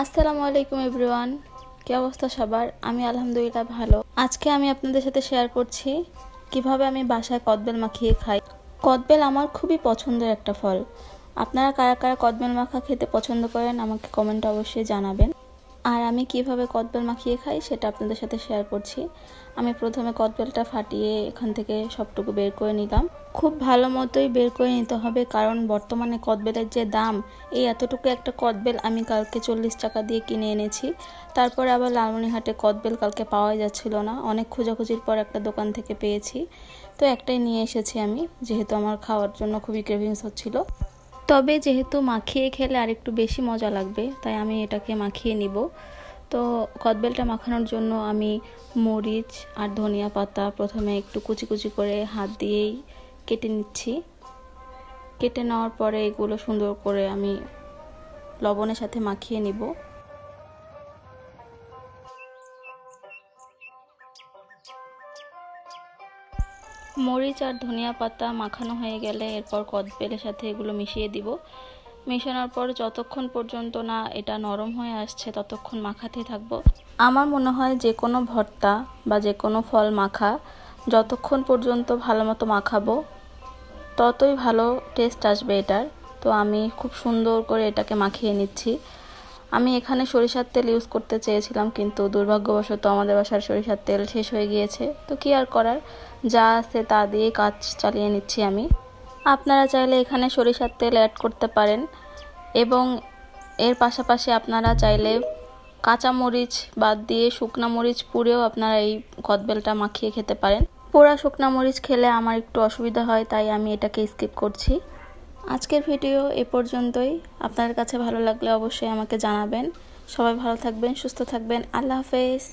আসসালামু আলাইকুম এভরিওয়ান, কি অবস্থা সবার? আমি আলহামদুলিল্লাহ ভালো। আজকে আমি আপনাদের সাথে শেয়ার করছি কিভাবে আমি বাসায় কদবেল মাখিয়ে খাই। কদবেল আমার খুবই পছন্দের একটা ফল। আপনারা কারা কারা কদবেল মাখা খেতে পছন্দ করেন আমাকে কমেন্টে অবশ্যই জানাবেন। আর আমি কিভাবে কদবেল মাখিয়ে খাই সেটা আপনাদের সাথে শেয়ার করছি। আমি প্রথমে কদবেলটা ফাটিয়ে এখান থেকে সবটুকু বের করে নিলাম। খুব ভালো মতোই বের করে নিতে হবে, কারণ বর্তমানে কদবেলের যে দাম, এই এতটুকু একটা কদবেল আমি কালকে 40 টাকা দিয়ে কিনে এনেছি। তারপরে আবার লালমনিরহাটে কদবেল কালকে পাওয়াই যাচ্ছিল না, অনেক খোঁজাখুঁজির পর একটা দোকান থেকে পেয়েছি। তো একটাই নিয়ে এসেছি আমি, যেহেতু আমার খাওয়ার জন্য খুবই ক্রেভিংস হচ্ছিল। তবে যেহেতু মাখিয়ে খেলে আর একটু বেশি মজা লাগবে, তাই আমি এটাকে মাখিয়ে নিব। তো কদবেলটা মাখানোর জন্য আমি মরিচ আর ধনিয়া পাতা প্রথমে একটু কুচি কুচি করে হাত দিয়েই কেটে নিচ্ছি। কেটে নেওয়ার পরে এগুলো সুন্দর করে আমি লবণের সাথে মাখিয়ে নিব। মরিচ আর ধনিয়া পাতা মাখানো হয়ে গেলে এরপর কদবেলের সাথে এগুলো মিশিয়ে দিব। মেশানোর পর যতক্ষণ পর্যন্ত না এটা নরম হয়ে আসছে ততক্ষণ মাখাতে থাকবো। আমার মনে হয় যে কোনো ভর্তা বা যে কোনো ফল মাখা যতক্ষণ পর্যন্ত ভালো মতো মাখাবো ততই ভালো টেস্ট আসবে এটার। তো আমি খুব সুন্দর করে এটাকে মাখিয়ে নিচ্ছি। আমি এখানে সরিষার তেল ইউজ করতে চেয়েছিলাম, কিন্তু দুর্ভাগ্যবশত আমাদের বাসার সরিষার তেল শেষ হয়ে গিয়েছে। তো কি আর করার, যা আছে তা দিয়ে কাজ চালিয়ে নিচ্ছি আমি। আপনারা চাইলে এখানে সরিষার তেল অ্যাড করতে পারেন, এবং এর পাশাপাশি আপনারা চাইলে কাঁচা মরিচ বাদ দিয়ে শুকনা মরিচ পুড়েও আপনারা এই কদবেলটা মাখিয়ে খেতে পারেন। পোড়া শুকনা মরিচ খেলে আমার একটু অসুবিধা হয়, তাই আমি এটাকে স্কিপ করছি। আজকের ভিডিও এ পর্যন্তই। আপনাদের কাছে ভালো লাগলে অবশ্যই আমাকে জানাবেন। সবাই ভালো থাকবেন, সুস্থ থাকবেন। আল্লাহ হাফেজ।